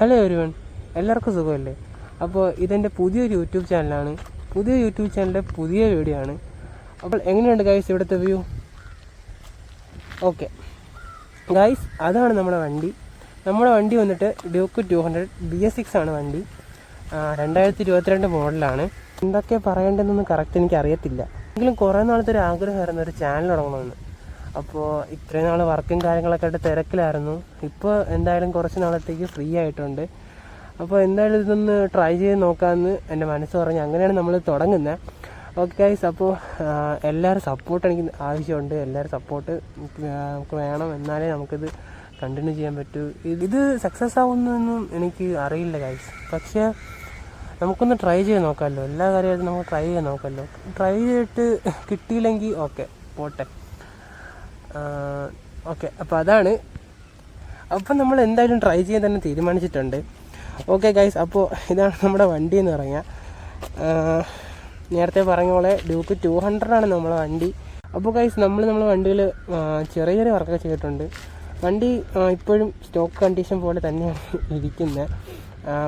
Hello everyone, എല്ലാവർക്കും സുഖമല്ലേ? അപ്പോൾ ഇതെൻ്റെ പുതിയൊരു യൂട്യൂബ് ചാനലാണ്. പുതിയ യൂട്യൂബ് ചാനലിൻ്റെ പുതിയ വീഡിയോ ആണ്. അപ്പോൾ എങ്ങനെയുണ്ട് ഗൈസ് ഇവിടുത്തെ വ്യൂ? ഓക്കെ ഗൈസ്, അതാണ് നമ്മുടെ വണ്ടി വന്നിട്ട് ഡ്യൂക്ക് 200 BS6 ആണ് വണ്ടി. 2022 മോഡലാണ്. എന്തൊക്കെ പറയേണ്ടതെന്നൊന്നും കറക്റ്റ് എനിക്ക് അറിയത്തില്ല. എങ്കിലും കുറേ നാളത്തെ ഒരു ആഗ്രഹമായിരുന്നു ഒരു ചാനൽ തുടങ്ങണമെന്ന്. അപ്പോൾ ഇത്രയും നാൾ വർക്കും കാര്യങ്ങളൊക്കെ ആയിട്ട് തിരക്കിലായിരുന്നു. ഇപ്പോൾ എന്തായാലും കുറച്ച് നാളത്തേക്ക് ഫ്രീ ആയിട്ടുണ്ട്. അപ്പോൾ എന്തായാലും ഇതൊന്ന് ട്രൈ ചെയ്ത് നോക്കാമെന്ന് എൻ്റെ മനസ്സ് പറഞ്ഞ് അങ്ങനെയാണ് നമ്മൾ തുടങ്ങുന്നത്. ഓക്കെ ഗൈസ്, അപ്പോൾ എല്ലാവരും സപ്പോർട്ട് എനിക്ക് ആവശ്യമുണ്ട്. എല്ലാവരും സപ്പോർട്ട് നമുക്ക് വേണം, എന്നാലേ നമുക്കിത് കണ്ടിന്യൂ ചെയ്യാൻ പറ്റൂ. ഇത് സക്സസ് ആവുന്നതൊന്നും എനിക്ക് അറിയില്ല ഗൈസ്, പക്ഷേ നമുക്കൊന്ന് ട്രൈ ചെയ്ത് നോക്കാമല്ലോ. എല്ലാ കാര്യമായിട്ടും നമുക്ക് ട്രൈ ചെയ്ത് നോക്കാമല്ലോ. ട്രൈ ചെയ്തിട്ട് കിട്ടിയില്ലെങ്കിൽ ഓക്കെ, പോട്ടെ. ഓക്കെ, അപ്പോൾ അതാണ്. അപ്പം നമ്മൾ എന്തായാലും ട്രൈ ചെയ്യാൻ തന്നെ തീരുമാനിച്ചിട്ടുണ്ട്. ഓക്കെ ഗൈസ്, അപ്പോൾ ഇതാണ് നമ്മുടെ വണ്ടി എന്ന് പറഞ്ഞാൽ. നേരത്തെ പറഞ്ഞ പോലെ ഡ്യൂക്ക് 200 ആണ് നമ്മളെ വണ്ടി. അപ്പോൾ ഗൈസ് നമ്മളെ വണ്ടിയിൽ ചെറിയ ചെറിയ വർക്കൊക്കെ ചെയ്തിട്ടുണ്ട്. വണ്ടി ഇപ്പോഴും സ്റ്റോക്ക് കണ്ടീഷൻ പോലെ തന്നെയാണ് ഇരിക്കുന്നത്.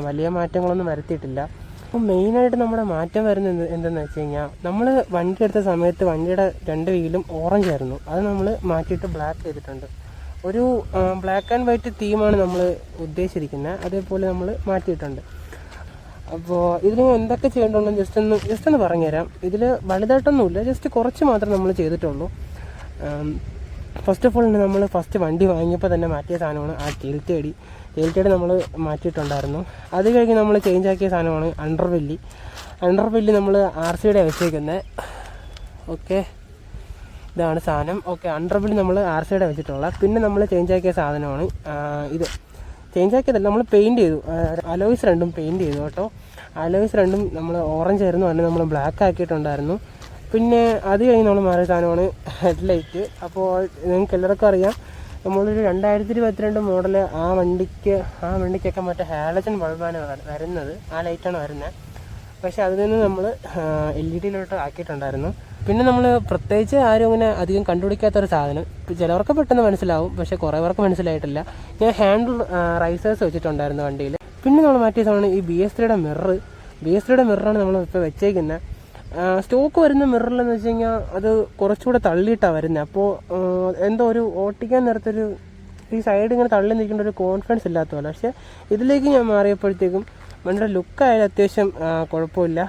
വലിയ മാറ്റങ്ങളൊന്നും വരുത്തിയിട്ടില്ല. അപ്പോൾ മെയിനായിട്ട് നമ്മുടെ മാറ്റം വരുന്നത് എന്തെന്ന് വെച്ച് കഴിഞ്ഞാൽ, നമ്മൾ വണ്ടി എടുത്ത സമയത്ത് വണ്ടിയുടെ 2 വീലും ഓറഞ്ച് ആയിരുന്നു. അത് നമ്മൾ മാറ്റിയിട്ട് ബ്ലാക്ക് ചെയ്തിട്ടുണ്ട്. ഒരു ബ്ലാക്ക് ആൻഡ് വൈറ്റ് തീമാണ് നമ്മൾ ഉദ്ദേശിച്ചിരിക്കുന്നത്. അതേപോലെ നമ്മൾ മാറ്റിയിട്ടുണ്ട്. അപ്പോൾ ഇതിന് എന്തൊക്കെ ചെയ്യേണ്ടതെന്ന് ജസ്റ്റ് ഒന്ന് പറഞ്ഞുതരാം. ഇതിൽ വലുതായിട്ടൊന്നുമില്ല, ജസ്റ്റ് കുറച്ച് മാത്രം നമ്മൾ ചെയ്തിട്ടുള്ളൂ. ഫസ്റ്റ് ഓഫ് ഓൾ നമ്മൾ വണ്ടി വാങ്ങിയപ്പോൾ തന്നെ മാറ്റിയ സാധനമാണ് ആ ടീൽറ്റേടി നമ്മൾ മാറ്റിയിട്ടുണ്ടായിരുന്നു. അത് കഴിഞ്ഞ് നമ്മൾ ചേഞ്ച് ആക്കിയ സാധനമാണ് അണ്ടർവെല്ലി നമ്മൾ RCയുടെ വെച്ചേക്കുന്നത്. ഓക്കെ, ഇതാണ് സാധനം. ഓക്കെ, അണ്ടർവെല്ലി നമ്മൾ RCയുടെ വെച്ചിട്ടുള്ള. പിന്നെ നമ്മൾ ചേഞ്ച് ആക്കിയ സാധനമാണ് ഇത്. ചേഞ്ച് ആക്കിയതല്ല, നമ്മൾ പെയിൻറ്റ് ചെയ്തു. അലോയ്സ് രണ്ടും പെയിൻറ്റ് ചെയ്തു കേട്ടോ. അലോയ്സ് രണ്ടും നമ്മൾ ഓറഞ്ച് ആയിരുന്നു, അതിന് നമ്മൾ ബ്ലാക്ക് ആക്കിയിട്ടുണ്ടായിരുന്നു. പിന്നെ അത് കഴിഞ്ഞ് നമ്മൾ മാറിയ സാധനമാണ് ഹെഡ്ലൈറ്റ്. അപ്പോൾ നിങ്ങൾക്ക് എല്ലാവർക്കും അറിയാം, നമ്മളൊരു 2022 മോഡൽ ആ വണ്ടിക്കൊക്കെ മറ്റേ ഹാലജൻ ബൾബാണ് വരുന്നത്. ആ ലൈറ്റാണ് വരുന്നത്. പക്ഷേ അതിൽ നിന്ന് നമ്മൾ LED ആക്കിയിട്ടുണ്ടായിരുന്നു. പിന്നെ നമ്മൾ പ്രത്യേകിച്ച് ആരും അങ്ങനെ അധികം കണ്ടുപിടിക്കാത്തൊരു സാധനം, ചിലവർക്ക് പെട്ടെന്ന് മനസ്സിലാവും, പക്ഷേ കുറേ പേർക്ക് മനസ്സിലായിട്ടില്ല. ഞാൻ ഹാൻഡിൽ റൈസേഴ്സ് വെച്ചിട്ടുണ്ടായിരുന്നു വണ്ടിയിൽ. പിന്നെ നമ്മൾ മാറ്റിയ സാധനം ഈ BS3യുടെ മിററാണ് നമ്മൾ ഇപ്പോൾ വെച്ചേക്കുന്നത്. സ്റ്റോക്ക് വരുന്ന മിററിലെന്ന് വെച്ച് കഴിഞ്ഞാൽ അത് കുറച്ചുകൂടെ തള്ളിയിട്ടാണ് വരുന്നത്. അപ്പോൾ എന്തോ ഒരു ഓട്ടിക്കാൻ നേരത്തൊരു ഈ സൈഡ് ഇങ്ങനെ തള്ളി നിൽക്കേണ്ട ഒരു കോൺഫിഡൻസ് ഇല്ലാത്ത പോലെ. പക്ഷേ ഇതിലേക്ക് ഞാൻ മാറിയപ്പോഴത്തേക്കും വണ്ടിയുടെ ലുക്കായാലും അത്യാവശ്യം കുഴപ്പമില്ല.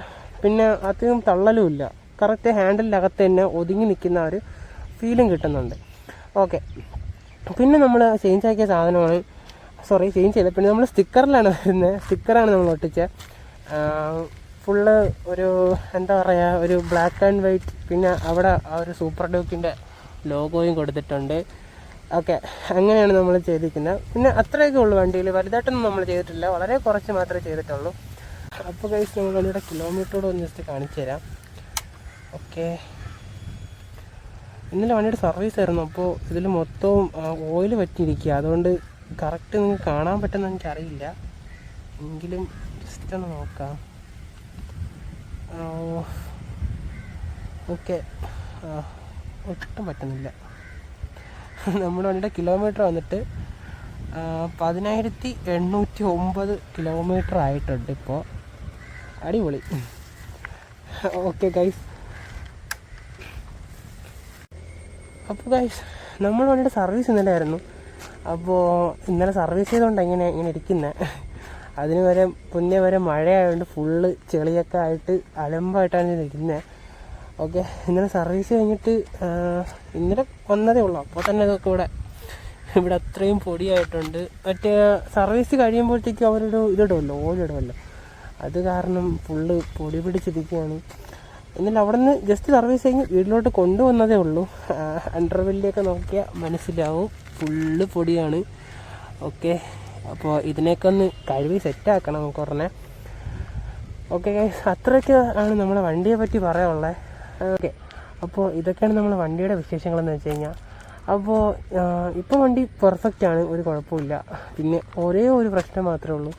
പിന്നെ അധികം തള്ളലും ഇല്ല. കറക്റ്റ് ഹാൻഡിലിനകത്ത് തന്നെ ഒതുങ്ങി നിൽക്കുന്ന ഒരു ഫീലും കിട്ടുന്നുണ്ട്. ഓക്കെ, പിന്നെ നമ്മൾ ചേഞ്ച് ആക്കിയ സാധനമാണ് ചേഞ്ച് ചെയ്തത്. പിന്നെ നമ്മൾ സ്റ്റിക്കറിലാണ് വരുന്നത്. സ്റ്റിക്കറാണ് നമ്മൾ ഒട്ടിച്ചത്. ഫുള്ള് ഒരു എന്താ പറയുക, ഒരു ബ്ലാക്ക് ആൻഡ് വൈറ്റ്. പിന്നെ അവിടെ ആ ഒരു സൂപ്പർ ഡ്യൂക്കിൻ്റെ ലോഗോയും കൊടുത്തിട്ടുണ്ട്. ഓക്കെ, അങ്ങനെയാണ് നമ്മൾ ചെയ്തിരിക്കുന്നത്. പിന്നെ അത്രയൊക്കെ ഉള്ളൂ വണ്ടിയിൽ, വലുതായിട്ടൊന്നും നമ്മൾ ചെയ്തിട്ടില്ല, വളരെ കുറച്ച് മാത്രമേ ചെയ്തിട്ടുള്ളൂ. അപ്പോൾ ഗൈസ്, നമ്മൾ വണ്ടിയുടെ കിലോമീറ്ററോട് ഒന്ന് ജസ്റ്റ് കാണിച്ചു തരാം. ഓക്കെ, ഇന്നലെ വണ്ടിയുടെ സർവീസ് ആയിരുന്നു. അപ്പോൾ ഇതിൽ മൊത്തവും ഓയിൽ പറ്റിയിരിക്കുക. അതുകൊണ്ട് കറക്റ്റ് നിങ്ങൾക്ക് കാണാൻ പറ്റുമെന്ന് എനിക്കറിയില്ല, എങ്കിലും ജസ്റ്റ് ഒന്ന് നോക്കാം. ഓക്കെ, ഒട്ടും പറ്റുന്നില്ല. നമ്മുടെ വണ്ടിയുടെ കിലോമീറ്റർ വന്നിട്ട് 10,809 കിലോമീറ്റർ ആയിട്ടുണ്ട് ഇപ്പോൾ. അടിപൊളി. ഓക്കെ ഗൈസ്, അപ്പോൾ ഗൈസ് നമ്മൾ വണ്ടിയുടെ സർവീസ് ഇന്നലെ ആയിരുന്നു. അപ്പോൾ ഇന്നലെ സർവീസ് ചെയ്തുകൊണ്ട് ഇങ്ങനെ ഇരിക്കുന്നത്. അതിന് മുന്നേ മഴയായതുകൊണ്ട് ഫുള്ള് ചെളിയൊക്കെ ആയിട്ട് അലമ്പായിട്ടാണ് ഇരിക്കുന്നത്. ഓക്കെ, ഇന്നലെ സർവീസ് കഴിഞ്ഞിട്ട് ഇന്നലെ വന്നതേ ഉള്ളൂ. അപ്പോൾ തന്നെ ഇതൊക്കെ ഇവിടെ അത്രയും പൊടിയായിട്ടുണ്ട്. മറ്റേ സർവീസ് കഴിയുമ്പോഴത്തേക്കും അവരൊരു ഓയിലിടുമല്ലോ, അത് കാരണം ഫുള്ള് പൊടി പിടിച്ചിരിക്കുകയാണ്. എന്നാലും അവിടെ നിന്ന് ജസ്റ്റ് സർവീസ് കഴിഞ്ഞ് വീട്ടിലോട്ട് കൊണ്ടുവന്നതേ ഉള്ളൂ. അണ്ടർവെല്ലിയൊക്കെ നോക്കിയാൽ മനസ്സിലാവും, ഫുള്ള് പൊടിയാണ്. ഓക്കെ, അപ്പോൾ ഇതിനൊക്കെ ഒന്ന് കഴുകി സെറ്റാക്കണം നമുക്ക് ഉടനെ. ഓക്കെ ഗൈസ്, അത്രയൊക്കെ ആണ് നമ്മളെ വണ്ടിയെ പറ്റി പറയാനുള്ളത്. ഓക്കെ, അപ്പോൾ ഇതൊക്കെയാണ് നമ്മളെ വണ്ടിയുടെ വിശേഷങ്ങളെന്ന് വെച്ച് കഴിഞ്ഞാൽ. അപ്പോൾ ഇപ്പോൾ വണ്ടി പെർഫെക്റ്റ് ആണ്, ഒരു കുഴപ്പമില്ല. പിന്നെ ഒരേ ഒരു പ്രശ്നം മാത്രമേ ഉള്ളൂ,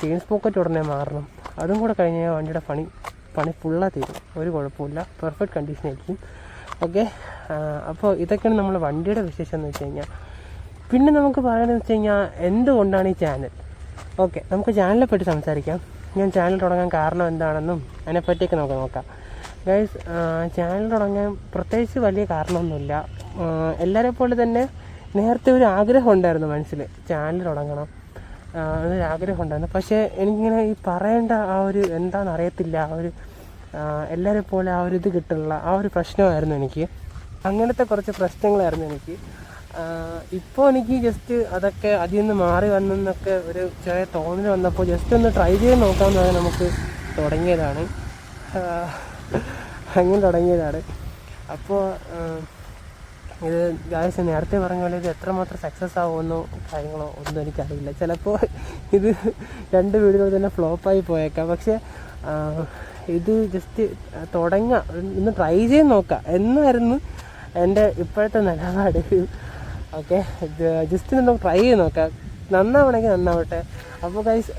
ചെയിൻ സ്പോക്കറ്റ് ഉടനെ മാറണം. അതും കൂടെ കഴിഞ്ഞാൽ വണ്ടിയുടെ പണി ഫുള്ളാக തീരും. ഒരു കുഴപ്പമില്ല, പെർഫെക്റ്റ് കണ്ടീഷനായിരിക്കും. ഓക്കെ, അപ്പോൾ ഇതൊക്കെയാണ് നമ്മൾ വണ്ടിയുടെ വിശേഷം എന്ന് വെച്ച് കഴിഞ്ഞാൽ. പിന്നെ നമുക്ക് പറയാനെന്ന് വെച്ച് കഴിഞ്ഞാൽ എന്തുകൊണ്ടാണ് ഈ ചാനൽ. ഓക്കെ, നമുക്ക് ചാനലിനെ പറ്റി സംസാരിക്കാം. ഞാൻ ചാനൽ തുടങ്ങാൻ കാരണം എന്താണെന്നും അതിനെപ്പറ്റിയൊക്കെ നമുക്ക് നോക്കാം. ഗൈസ്, ചാനൽ തുടങ്ങാൻ പ്രത്യേകിച്ച് വലിയ കാരണമൊന്നുമില്ല. എല്ലാവരെ പോലെ തന്നെ നേരത്തെ ഒരു ആഗ്രഹം ഉണ്ടായിരുന്നു മനസ്സിൽ, ചാനൽ തുടങ്ങണം എന്നൊരു ആഗ്രഹം ഉണ്ടായിരുന്നു. പക്ഷേ എനിക്കിങ്ങനെ ഈ പറയേണ്ട ആ ഒരു എന്താണെന്ന് അറിയത്തില്ല, ആ ഒരു എല്ലാവരെ പോലെ ആ ഒരു ഇത് കിട്ടുള്ള ആ ഒരു പ്രശ്നമായിരുന്നു എനിക്ക്. അങ്ങനത്തെ കുറച്ച് പ്രശ്നങ്ങളായിരുന്നു എനിക്ക്. ഇപ്പോൾ എനിക്ക് ജസ്റ്റ് അതൊക്കെ അതിൽ നിന്ന് മാറി വന്നെന്നൊക്കെ ഒരു ചെറിയ തോന്നൽ വന്നപ്പോൾ ജസ്റ്റ് ഒന്ന് ട്രൈ ചെയ്ത് നോക്കാമെന്ന് നമുക്ക് തുടങ്ങിയതാണ്. അങ്ങനെ തുടങ്ങിയതാണ്. അപ്പോൾ ഇത് ഗായ്സ് നേരത്തെ പറഞ്ഞ പോലെ ഇത് എത്രമാത്രം സക്സസ് ആവുമെന്നോ കാര്യങ്ങളോ ഒന്നും എനിക്കറിയില്ല. ചിലപ്പോൾ ഇത് 2 വീഡിയോകൾ തന്നെ ഫ്ലോപ്പായി പോയേക്കാം. പക്ഷേ ഇത് ജസ്റ്റ് തുടങ്ങാം, ഒന്ന് ട്രൈ ചെയ്ത് നോക്കാം എന്നായിരുന്നു എൻ്റെ ഇപ്പോഴത്തെ നിലപാട്. ഓക്കെ, ജസ്റ്റ് നമുക്ക് ട്രൈ ചെയ്ത് നോക്കാം, നന്നാവണമെങ്കിൽ നന്നാവട്ടെ. അപ്പോൾ ഗൈസ്,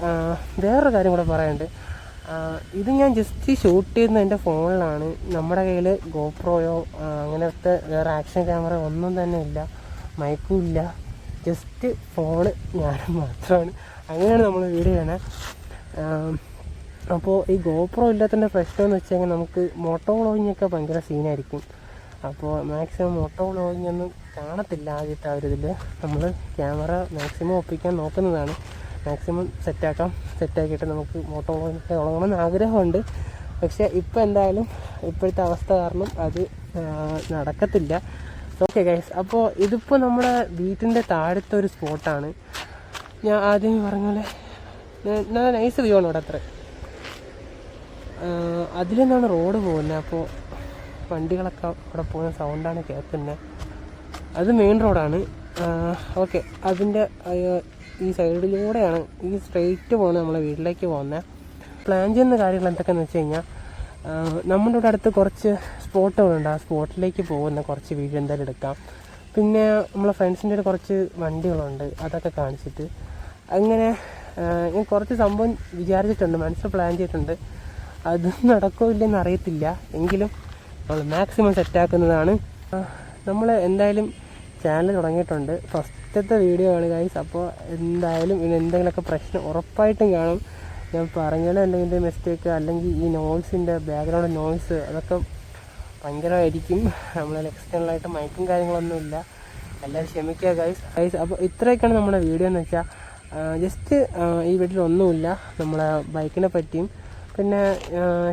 വേറൊരു കാര്യം കൂടെ പറയാനുണ്ട്. ഇത് ഞാൻ ജസ്റ്റ് ഷൂട്ട് ചെയ്യുന്ന എൻ്റെ ഫോണിലാണ്. നമ്മുടെ കയ്യിൽ ഗോപ്രോയോ അങ്ങനത്തെ വേറെ ആക്ഷൻ ക്യാമറ ഒന്നും തന്നെ ഇല്ല, മൈക്കും ഇല്ല, ജസ്റ്റ് ഫോണ് ഞാനും മാത്രമാണ്. അങ്ങനെയാണ് നമ്മൾ വീഡിയോ ചെയ്യണേ. അപ്പോൾ ഈ ഗോപ്രോ ഇല്ലാത്തതിൻ്റെ പ്രശ്നം എന്ന് വെച്ച് കഴിഞ്ഞാൽ നമുക്ക് മോട്ടോ വ്ളോഗിങ്ങൊക്കെ ഭയങ്കര സീനായിരിക്കും. അപ്പോൾ മാക്സിമം മോട്ടോ വ്ളോഗിങ് ഒന്നും കാണത്തില്ല ആദ്യത്തെ ആ ഒരു ഇതിൽ. നമ്മൾ ക്യാമറ മാക്സിമം ഒപ്പിക്കാൻ നോക്കുന്നതാണ്, മാക്സിമം സെറ്റാക്കിയിട്ട് നമുക്ക് മോട്ടോ വ്ളോഗിങ്ങൊക്കെ തുടങ്ങണമെന്ന് ആഗ്രഹമുണ്ട്. പക്ഷേ ഇപ്പോൾ എന്തായാലും ഇപ്പോഴത്തെ അവസ്ഥ കാരണം അത് നടക്കത്തില്ല. ഓക്കെ ഗൈസ്, അപ്പോൾ ഇതിപ്പോൾ നമ്മുടെ വീട്ടിൻ്റെ താഴത്തെ ഒരു സ്പോട്ടാണ്. ഞാൻ ആദ്യം പറഞ്ഞ പോലെ നല്ല നൈസ് വ്യൂ ആണ് ഇവിടെ. അത്ര അതിൽ നിന്നാണ് റോഡ് പോകുന്നത്. അപ്പോൾ വണ്ടികളൊക്കെ അവിടെ പോകുന്ന സൗണ്ടാണ് കേൾക്കുന്നത്. അത് മെയിൻ റോഡാണ്. ഓക്കെ, അതിൻ്റെ ഈ സൈഡിലൂടെയാണ് ഈ സ്ട്രെയിറ്റ് പോകുന്നത് നമ്മളെ വീട്ടിലേക്ക് പോകുന്നത്. പ്ലാൻ ചെയ്യുന്ന കാര്യങ്ങൾ എന്തൊക്കെയാണെന്ന് വെച്ച് കഴിഞ്ഞാൽ, നമ്മുടെ ഇവിടെ അടുത്ത് കുറച്ച് സ്പോട്ടുകളുണ്ട്. ആ സ്പോട്ടിലേക്ക് പോകുന്ന കുറച്ച് വീഡിയോ എന്തായാലും എടുക്കാം. പിന്നെ നമ്മളെ ഫ്രണ്ട്സിൻ്റെ ഒരു കുറച്ച് വണ്ടികളുണ്ട്, അതൊക്കെ കാണിച്ചിട്ട് അങ്ങനെ ഞാൻ കുറച്ച് സംഭവം വിചാരിച്ചിട്ടുണ്ട്, മനസ്സിൽ പ്ലാൻ ചെയ്തിട്ടുണ്ട്. അത് നടക്കോ ഇല്ലെന്ന് അറിയത്തില്ല, എങ്കിലും നമ്മൾ മാക്സിമം സെറ്റാക്കുന്നതാണ്. നമ്മൾ എന്തായാലും ചാനൽ തുടങ്ങിയിട്ടുണ്ട്, ഫസ്റ്റത്തെ വീഡിയോ ആണ് ഗൈസ്. അപ്പോൾ എന്തായാലും ഇതിന് എന്തെങ്കിലുമൊക്കെ പ്രശ്നം ഉറപ്പായിട്ടും കാണും. ഞാൻ പറഞ്ഞാലും അല്ലെങ്കിൽ ഇതിൻ്റെ മിസ്റ്റേക്ക് അല്ലെങ്കിൽ ഈ നോയ്സിൻ്റെ ബാക്ക്ഗ്രൗണ്ട് നോയ്സ് അതൊക്കെ ഭയങ്കരമായിരിക്കും. നമ്മളതിൽ എക്സ്റ്റേണലായിട്ട് മൈക്കും കാര്യങ്ങളൊന്നുമില്ല, എല്ലാവരും ക്ഷമിക്കുക ഗൈസ്. അപ്പോൾ ഇത്രയൊക്കെയാണ് നമ്മുടെ വീഡിയോ എന്ന് വെച്ചാൽ, ജസ്റ്റ് ഈ വീട്ടിലൊന്നുമില്ല, നമ്മളെ ബൈക്കിനെ പറ്റിയും പിന്നെ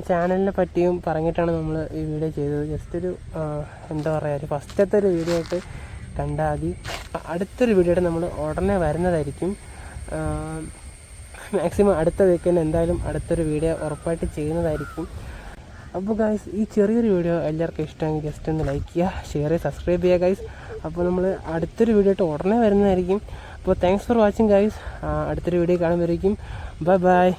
ചാനലിനെ പറ്റിയും പറഞ്ഞിട്ടാണ് നമ്മൾ ഈ വീഡിയോ ചെയ്തത്. ജസ്റ്റ് ഒരു എന്താ പറയുക, ഒരു ഫസ്റ്റത്തെ ഒരു വീഡിയോ ആയിട്ട് കണ്ടാൽ മതി. അടുത്തൊരു വീഡിയോ ആയിട്ട് നമ്മൾ ഉടനെ വരുന്നതായിരിക്കും. മാക്സിമം അടുത്ത വീക്കെൻഡ് എന്തായാലും അടുത്തൊരു വീഡിയോ ഉറപ്പായിട്ട് ചെയ്യുന്നതായിരിക്കും. അപ്പോൾ ഗൈസ്, ഈ ചെറിയൊരു വീഡിയോ എല്ലാവർക്കും ഇഷ്ടമെങ്കിൽ ജസ്റ്റ് ഒന്ന് ലൈക്ക് ചെയ്യുക, ഷെയർ ചെയ്യുക, സബ്സ്ക്രൈബ് ചെയ്യുക ഗൈസ്. അപ്പോൾ നമ്മൾ അടുത്തൊരു വീഡിയോ ആയിട്ട് ഉടനെ വരുന്നതായിരിക്കും. അപ്പോൾ താങ്ക്സ് ഫോർ വാച്ചിങ് ഗൈസ്. അടുത്തൊരു വീഡിയോ കാണുമ്പോഴേക്കും ബൈ ബൈ.